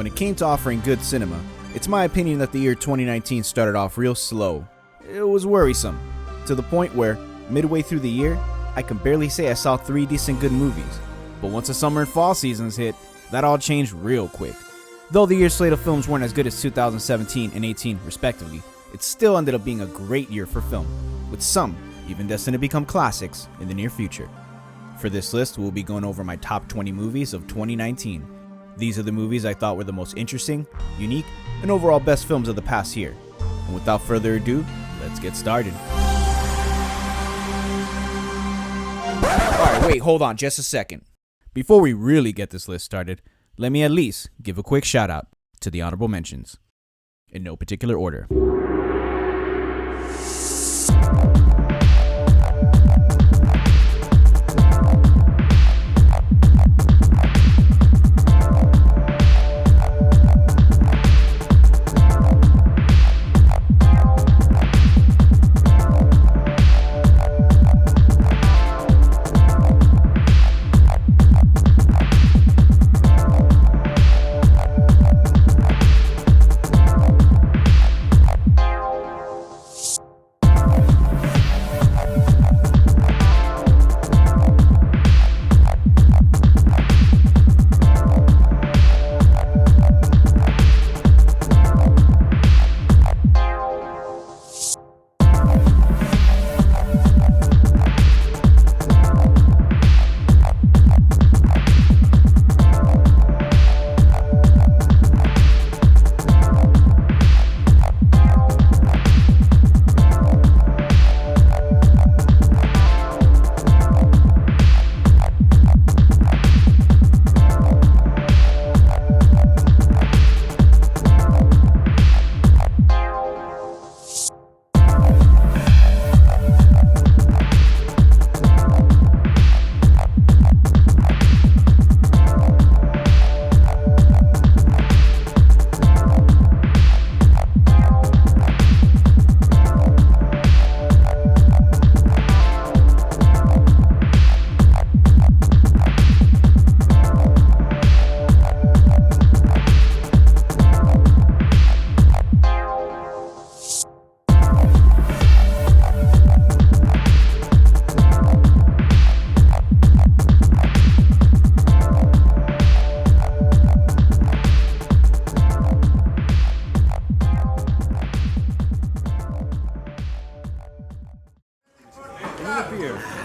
When it came to offering good cinema, it's my opinion that the year 2019 started off real slow. It was worrisome, to the point where, midway through the year, I can barely say I saw 3 decent good movies. But once the summer and fall seasons hit, that all changed real quick. Though the year's slate of films weren't as good as 2017 and 18 respectively, it still ended up being a great year for film, with some even destined to become classics in the near future. For this list, we'll be going over my top 20 movies of 2019. These are the movies I thought were the most interesting, unique, and overall best films of the past year. And without further ado, let's get started. Alright, wait, hold on just a second. Before we really get this list started, let me at least give a quick shout out to the honorable mentions. In no particular order.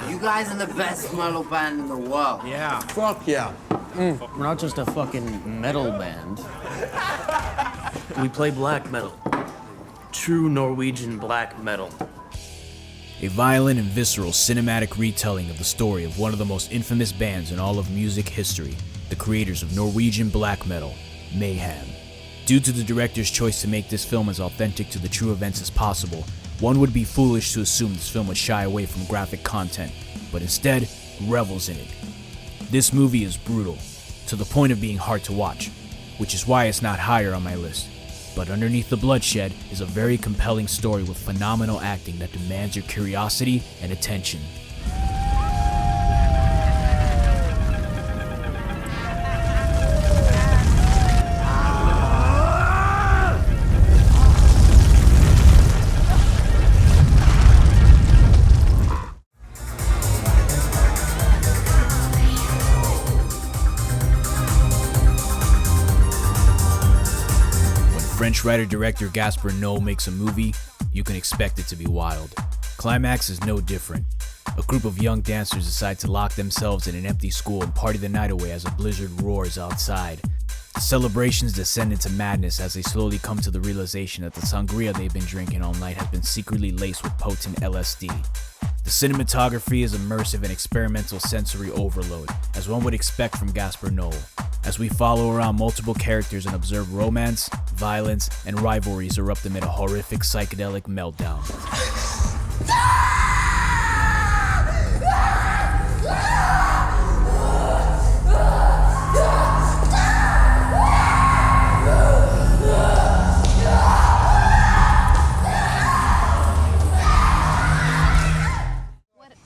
You guys are the best metal band in the world. Yeah. Fuck yeah. We're not just a fucking metal band. We play black metal. True Norwegian black metal. A violent and visceral cinematic retelling of the story of one of the most infamous bands in all of music history, the creators of Norwegian black metal, Mayhem. Due to the director's choice to make this film as authentic to the true events as possible, one would be foolish to assume this film would shy away from graphic content, but instead revels in it. This movie is brutal, to the point of being hard to watch, which is why it's not higher on my list. But underneath the bloodshed is a very compelling story with phenomenal acting that demands your curiosity and attention. French writer-director Gaspar Noé makes a movie, you can expect it to be wild. Climax is no different. A group of young dancers decide to lock themselves in an empty school and party the night away as a blizzard roars outside. The celebrations descend into madness as they slowly come to the realization that the sangria they've been drinking all night has been secretly laced with potent LSD. The cinematography is immersive and experimental sensory overload, as one would expect from Gaspar Noé, as we follow around multiple characters and observe romance, violence, and rivalries erupt amid a horrific psychedelic meltdown.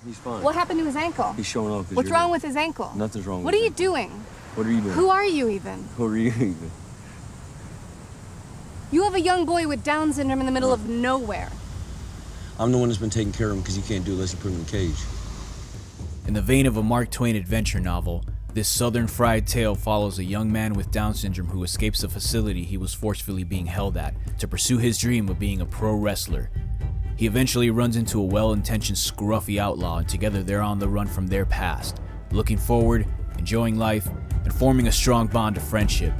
He's fine. What happened to his ankle? He's showing up. What's wrong with his ankle? Nothing's wrong What with are you him. doing? What are you doing? Who are you even? Who are you even? You have a young boy with Down syndrome in the middle of nowhere. I'm the one that's been taking care of him because you can't do it unless you put him in a cage. In the vein of a Mark Twain adventure novel, this southern fried tale follows a young man with Down syndrome who escapes the facility he was forcefully being held at to pursue his dream of being a pro wrestler. He eventually runs into a well-intentioned scruffy outlaw, and together they're on the run from their past, looking forward, enjoying life, and forming a strong bond of friendship.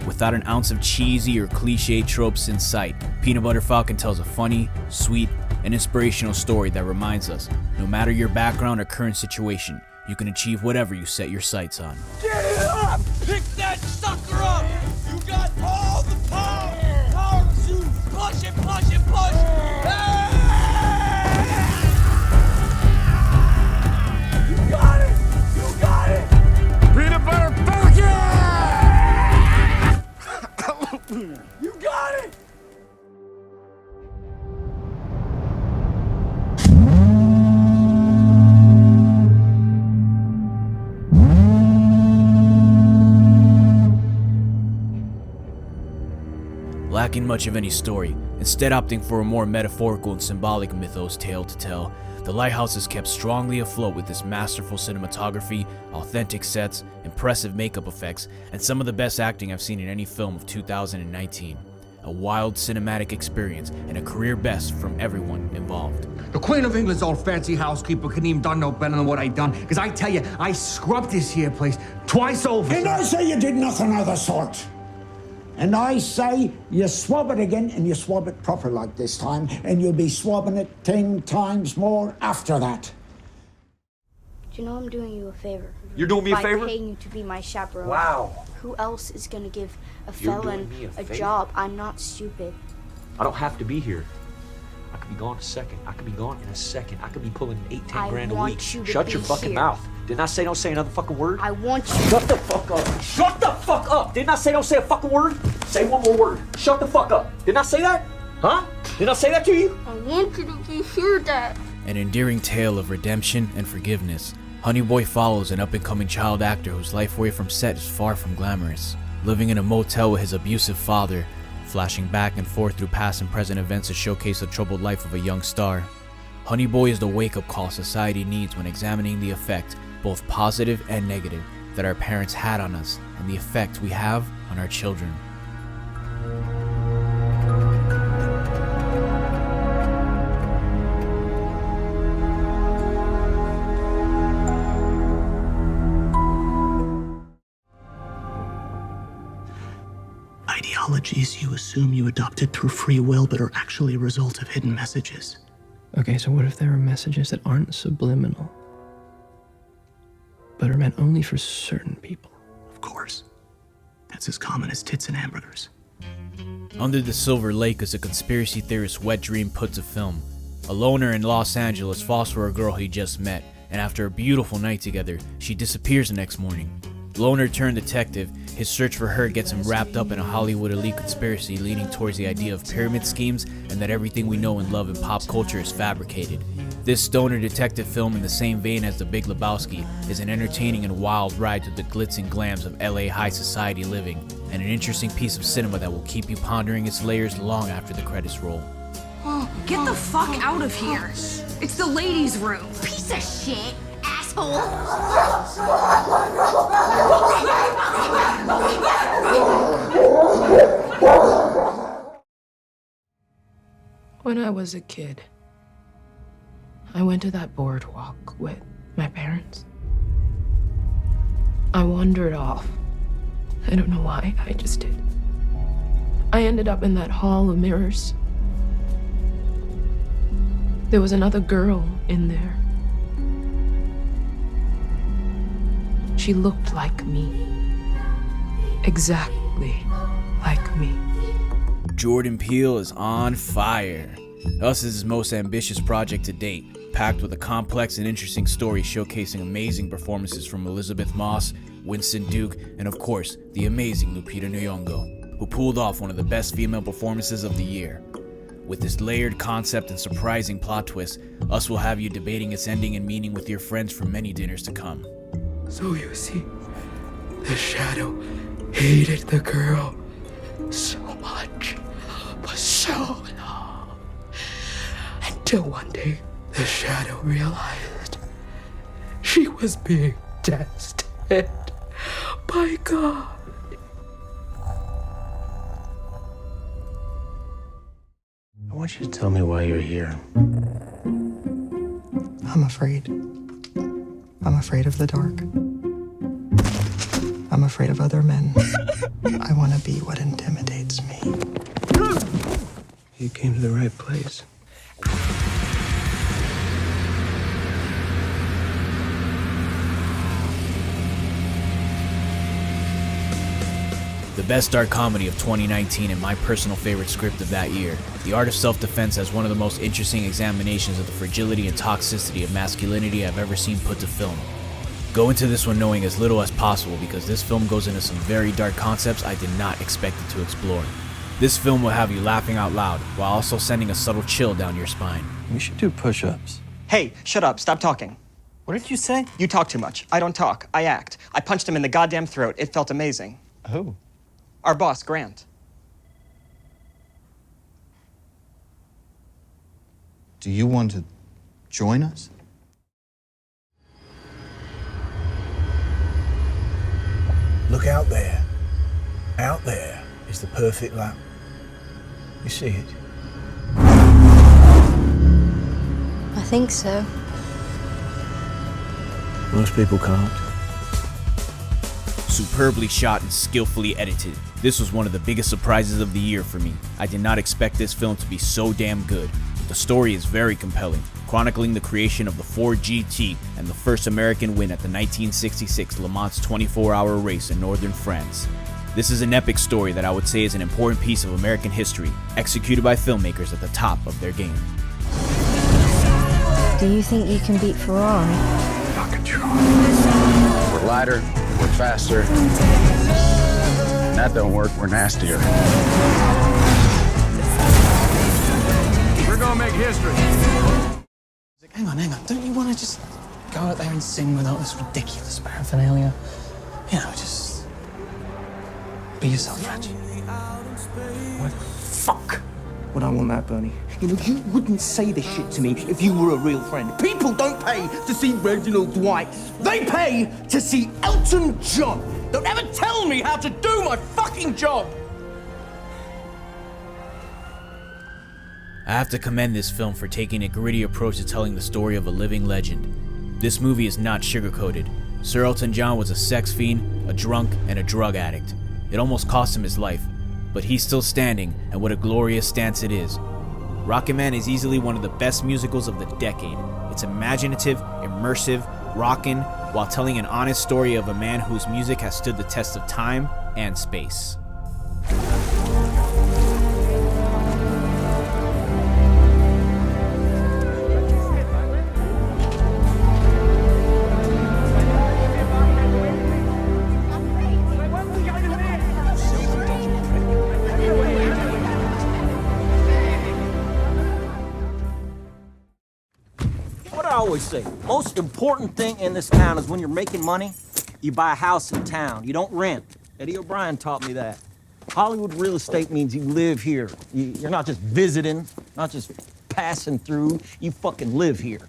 Without an ounce of cheesy or cliche tropes in sight, Peanut Butter Falcon tells a funny, sweet, and inspirational story that reminds us, no matter your background or current situation, you can achieve whatever you set your sights on. Get it up! Pick that sucker up! You got all the power! Power to push and push and push! You got it! You got it! Peanut Butter Falcon! You got it! Lacking much of any story, instead opting for a more metaphorical and symbolic mythos tale to tell, The Lighthouse is kept strongly afloat with its masterful cinematography, authentic sets, impressive makeup effects, and some of the best acting I've seen in any film of 2019. A wild cinematic experience and a career best from everyone involved. The Queen of England's old fancy housekeeper couldn't even done no better than what I done. Because I tell you, I scrubbed this here place twice over. And I say you did nothing of the sort. And I say you swab it again, and you swab it proper like this time, and you'll be swabbing it 10 times more after that. Do you know I'm doing you a favor? You're doing me a favor? By paying you to be my chaperone. Wow. Who else is gonna give a You're felon doing me a a favor? job? I'm not stupid. I don't have to be here. I could be gone in a second. I could be gone in a second. I could be pulling 8-10 grand a want week. you to Shut be your fucking here. mouth. Didn't I say don't say another fucking word? I want you. Shut the fuck up. Shut the fuck up. Didn't I say don't say a fucking word? Say one more word. Shut the fuck up. Didn't I say that? Huh? Didn't I say that to you? I want you to be here, Dad. An endearing tale of redemption and forgiveness, Honey Boy follows an up-and-coming child actor whose life away from set is far from glamorous. Living in a motel with his abusive father, flashing back and forth through past and present events to showcase the troubled life of a young star. Honey Boy is the wake-up call society needs when examining the effect, both positive and negative, that our parents had on us and the effect we have on our children. Ideologies you assume you adopted through free will but are actually a result of hidden messages. Okay, so what if there are messages that aren't subliminal, but are meant only for certain people? Of course. That's as common as tits and hamburgers. Under the Silverlake is a conspiracy theorist's wet dream put to film. A loner in Los Angeles falls for a girl he just met, and after a beautiful night together, she disappears the next morning. Loner turned detective, his search for her gets him wrapped up in a Hollywood elite conspiracy leaning towards the idea of pyramid schemes and that everything we know and love in pop culture is fabricated. This stoner detective film, in the same vein as The Big Lebowski, is an entertaining and wild ride through the glitz and glams of LA high society living, and an interesting piece of cinema that will keep you pondering its layers long after the credits roll. Get the fuck out of here. It's the ladies' room. Piece of shit, asshole. When I was a kid, I went to that boardwalk with my parents. I wandered off. I don't know why, I just did. I ended up in that hall of mirrors. There was another girl in there. She looked like me. Exactly like me. Jordan Peele is on fire. Us is his most ambitious project to date, packed with a complex and interesting story showcasing amazing performances from Elizabeth Moss, Winston Duke, and of course, the amazing Lupita Nyong'o, who pulled off one of the best female performances of the year. With this layered concept and surprising plot twist, Us will have you debating its ending and meaning with your friends for many dinners to come. So you see, the shadow hated the girl so much so long. Until one day, the shadow realized she was being tested by God. I want you to tell me why you're here. I'm afraid. I'm afraid of the dark. I'm afraid of other men. I want to be what intimidates me. You came to the right place. The best dark comedy of 2019 and my personal favorite script of that year. The Art of Self-Defense has one of the most interesting examinations of the fragility and toxicity of masculinity I've ever seen put to film. Go into this one knowing as little as possible because this film goes into some very dark concepts I did not expect it to explore. This film will have you laughing out loud while also sending a subtle chill down your spine. We should do push-ups. Hey, shut up. Stop talking. What did you say? You talk too much. I don't talk. I act. I punched him in the goddamn throat. It felt amazing. Who? Our boss, Grant. Do you want to join us? Look out there. Out there is the perfect lap. You see it? I think so. Most people can't. Superbly shot and skillfully edited. This was one of the biggest surprises of the year for me. I did not expect this film to be so damn good. The story is very compelling, chronicling the creation of the Ford GT and the first American win at the 1966 Le Mans 24-hour race in northern France. This is an epic story that I would say is an important piece of American history, executed by filmmakers at the top of their game. Do you think you can beat Ferrari? I can try. We're lighter, we're faster. That don't work, we're nastier. We're gonna make history. Hang on. Don't you want to just go out there and sing without this ridiculous paraphernalia? You know, just be yourself, Reggie. What the fuck would I want that, Bernie? You know, you wouldn't say this shit to me if you were a real friend. People don't pay to see Reginald Dwight. They pay to see Elton John. Don't ever tell me how to do my fucking job. I have to commend this film for taking a gritty approach to telling the story of a living legend. This movie is not sugarcoated. Sir Elton John was a sex fiend, a drunk, and a drug addict. It almost cost him his life, but he's still standing, and what a glorious stance it is. Rocket Man is easily one of the best musicals of the decade. It's imaginative, immersive, rockin', while telling an honest story of a man whose music has stood the test of time and space. I always say, most important thing in this town is when you're making money, you buy a house in town. You don't rent. Eddie O'Brien taught me that. Hollywood real estate means you live here. You're not just visiting, not just passing through. You fucking live here.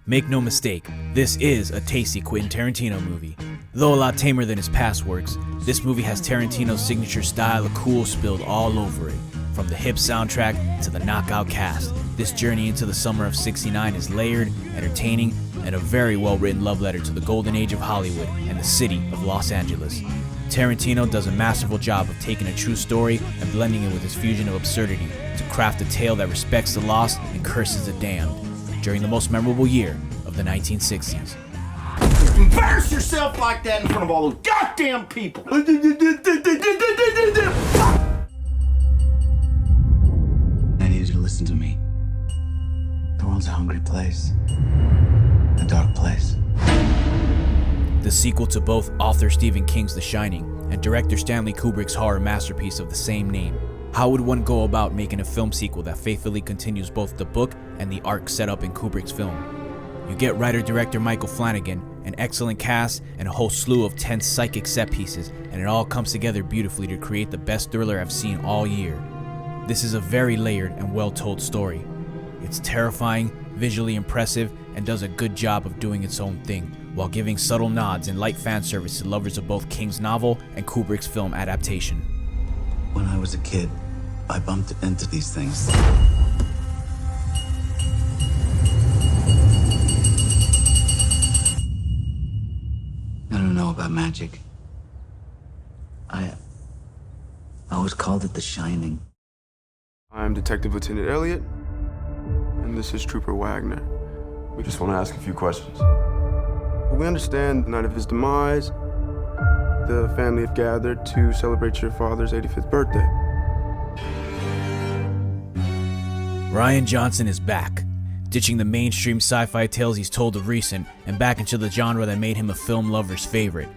Make no mistake, this is a tasty Quentin Tarantino movie. Though a lot tamer than his past works, this movie has Tarantino's signature style of cool spilled all over it. From the hip soundtrack to the knockout cast, this journey into the summer of '69 is layered, entertaining, and a very well-written love letter to the golden age of Hollywood and the city of Los Angeles. Tarantino does a masterful job of taking a true story and blending it with his fusion of absurdity to craft a tale that respects the lost and curses the damned during the most memorable year of the 1960s. Embarrass yourself like that in front of all those goddamn people! I need you to listen to me. The world's a hungry place. A dark place. The sequel to both author Stephen King's The Shining and director Stanley Kubrick's horror masterpiece of the same name. How would one go about making a film sequel that faithfully continues both the book and the arc set up in Kubrick's film? You get writer-director Michael Flanagan, an excellent cast, and a whole slew of tense psychic set pieces, and it all comes together beautifully to create the best thriller I've seen all year. This is a very layered and well-told story. It's terrifying, visually impressive, and does a good job of doing its own thing, while giving subtle nods and light fan service to lovers of both King's novel and Kubrick's film adaptation. When I was a kid, I bumped into these things. I don't know about magic. I always called it the Shining. I'm Detective Lieutenant Elliot, and this is Trooper Wagner. We just want to ask a few questions. We understand the night of his demise, the family have gathered to celebrate your father's 85th birthday. Rian Johnson is back, ditching the mainstream sci-fi tales he's told of recent and back into the genre that made him a film lover's favorite.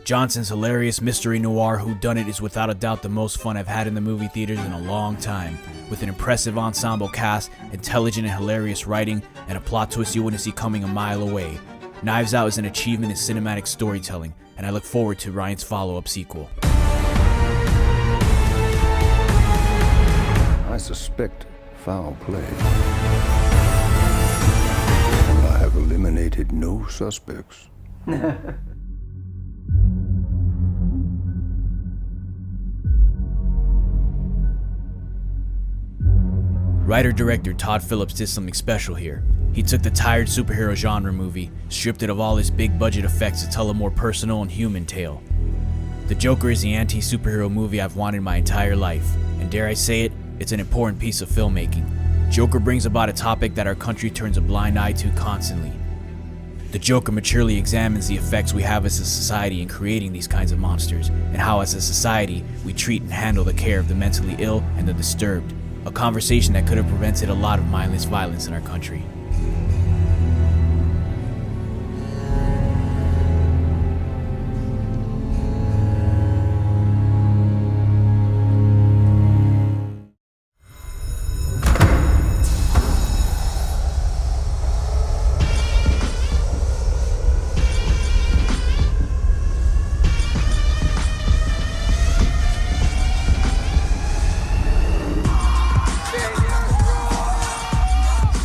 Johnson's hilarious mystery noir Whodunit is without a doubt the most fun I've had in the movie theaters in a long time, with an impressive ensemble cast, intelligent and hilarious writing, and a plot twist you wouldn't see coming a mile away. Knives Out is an achievement in cinematic storytelling, and I look forward to Ryan's follow-up sequel. I suspect foul play. I have eliminated no suspects. Writer-director Todd Phillips did something special here. He took the tired superhero genre movie, stripped it of all its big-budget effects to tell a more personal and human tale. The Joker is the anti-superhero movie I've wanted my entire life, and dare I say it, it's an important piece of filmmaking. Joker brings about a topic that our country turns a blind eye to constantly. The Joker maturely examines the effects we have as a society in creating these kinds of monsters, and how as a society we treat and handle the care of the mentally ill and the disturbed. A conversation that could have prevented a lot of mindless violence in our country.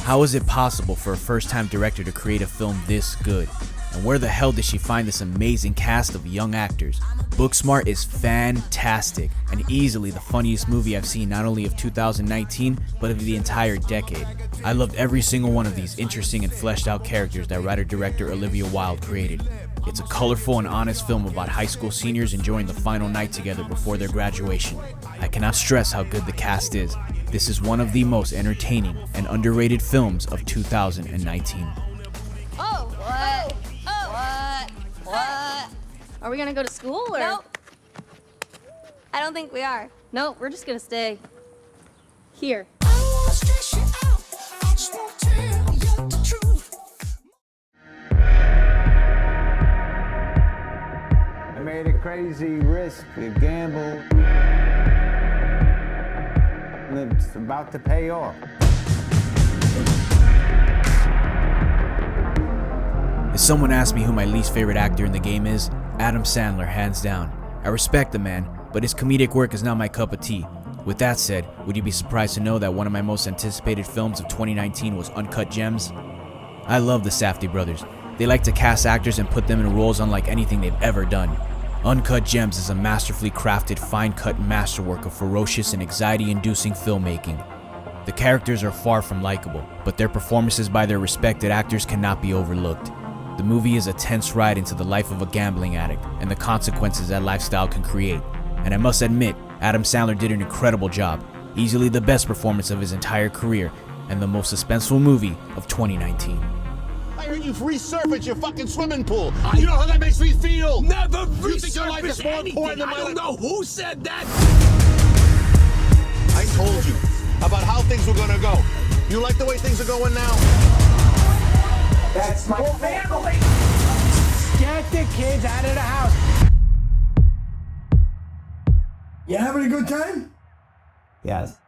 How is it possible for a first-time director to create a film this good? And where the hell did she find this amazing cast of young actors? Booksmart is fantastic and easily the funniest movie I've seen not only of 2019, but of the entire decade. I loved every single one of these interesting and fleshed out characters that writer-director Olivia Wilde created. It's a colorful and honest film about high school seniors enjoying the final night together before their graduation. I cannot stress how good the cast is. This is one of the most entertaining and underrated films of 2019. Oh, what? Oh, what? Are we gonna go to school or? Nope. I don't think we are. Nope, we're just gonna stay here. I made a crazy risk, a gamble, and it's about to pay off. If someone asked me who my least favorite actor in the game is, Adam Sandler, hands down. I respect the man, but his comedic work is not my cup of tea. With that said, would you be surprised to know that one of my most anticipated films of 2019 was Uncut Gems? I love the Safdie brothers. They like to cast actors and put them in roles unlike anything they've ever done. Uncut Gems is a masterfully crafted, fine-cut masterwork of ferocious and anxiety-inducing filmmaking. The characters are far from likable, but their performances by their respected actors cannot be overlooked. The movie is a tense ride into the life of a gambling addict and the consequences that lifestyle can create. And I must admit, Adam Sandler did an incredible job, easily the best performance of his entire career, and the most suspenseful movie of 2019. I heard you've resurfaced your fucking swimming pool. You know how that makes me feel? Never You think your life is more important than my life? I don't know who said that. I told you about how things were gonna go. You like the way things are going now? That's my family! Get the kids out of the house! You having a good time? Yes.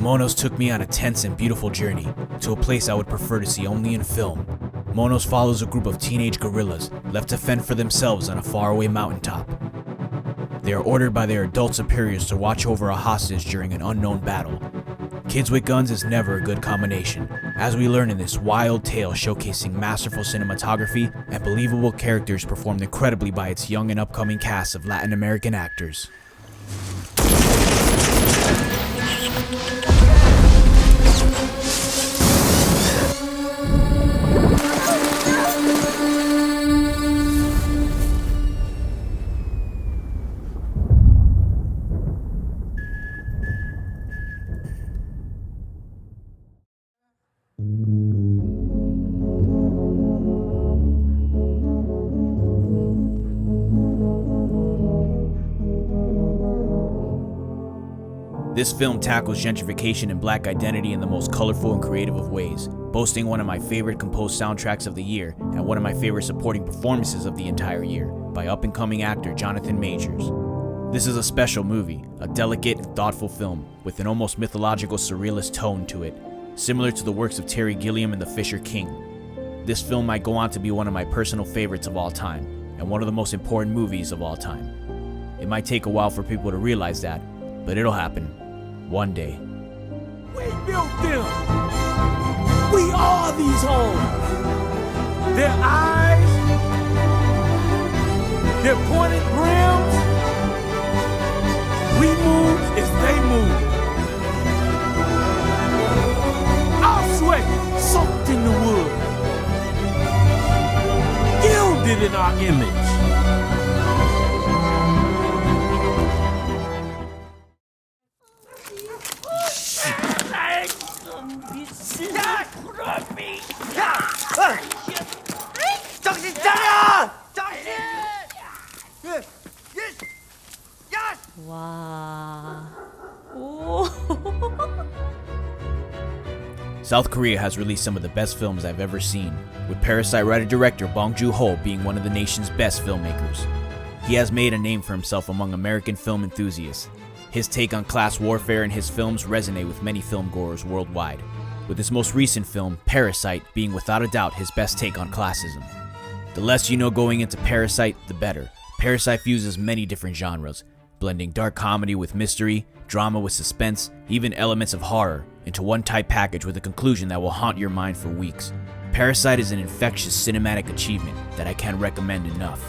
Manos took me on a tense and beautiful journey to a place I would prefer to see only in film. Manos follows a group of teenage gorillas left to fend for themselves on a faraway mountaintop. They are ordered by their adult superiors to watch over a hostage during an unknown battle. Kids with guns is never a good combination, as we learn in this wild tale showcasing masterful cinematography and believable characters performed incredibly by its young and upcoming cast of Latin American actors. This film tackles gentrification and black identity in the most colorful and creative of ways, boasting one of my favorite composed soundtracks of the year and one of my favorite supporting performances of the entire year by up-and-coming actor Jonathan Majors. This is a special movie, a delicate and thoughtful film with an almost mythological surrealist tone to it, similar to the works of Terry Gilliam and the Fisher King. This film might go on to be one of my personal favorites of all time, and one of the most important movies of all time. It might take a while for people to realize that, but it'll happen. One day. We built them. We are these homes. Their eyes, their pointed brims. We move as they move. Our sweat soaked in the wood, gilded in our image. South Korea has released some of the best films I've ever seen, with Parasite writer-director Bong Joon-ho being one of the nation's best filmmakers. He has made a name for himself among American film enthusiasts. His take on class warfare in his films resonate with many filmgoers worldwide, with his most recent film, Parasite, being without a doubt his best take on classism. The less you know going into Parasite, the better. Parasite fuses many different genres, blending dark comedy with mystery, drama with suspense, even elements of horror, into one tight package with a conclusion that will haunt your mind for weeks. Parasite is an infectious cinematic achievement that I can't recommend enough.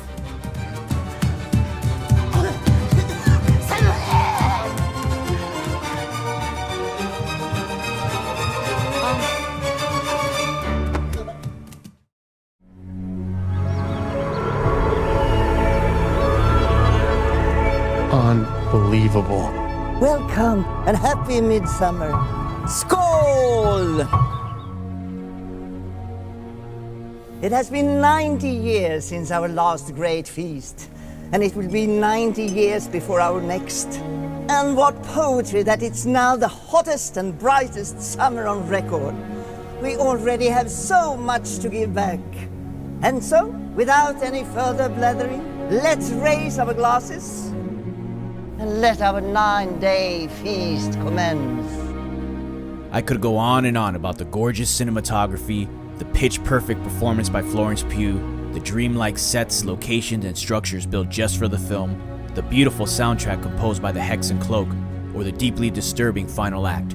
Unbelievable. Welcome and happy midsummer. Skål! It has been 90 years since our last great feast, and it will be 90 years before our next. And what poetry that it's now the hottest and brightest summer on record. We already have so much to give back. And so, without any further blethering, let's raise our glasses and let our 9-day feast commence. I could go on and on about the gorgeous cinematography, the pitch-perfect performance by Florence Pugh, the dreamlike sets, locations, and structures built just for the film, the beautiful soundtrack composed by the Hex and Cloak, or the deeply disturbing final act.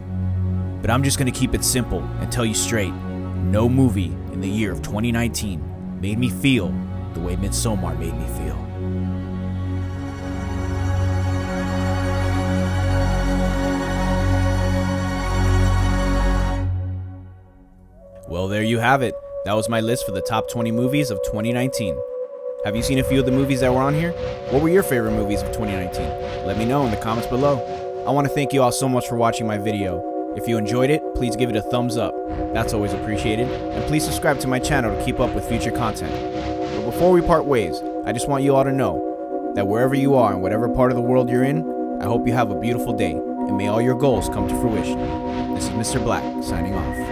But I'm just gonna keep it simple and tell you straight, no movie in the year of 2019 made me feel the way Midsommar made me feel. Well, there you have it. That was my list for the top 20 movies of 2019. Have you seen a few of the movies that were on here? What were your favorite movies of 2019? Let me know in the comments below. I want to thank you all so much for watching my video. If you enjoyed it, please give it a thumbs up. That's always appreciated. And please subscribe to my channel to keep up with future content. But before we part ways, I just want you all to know that wherever you are and whatever part of the world you're in, I hope you have a beautiful day and may all your goals come to fruition. This is Mr. BlaK signing off.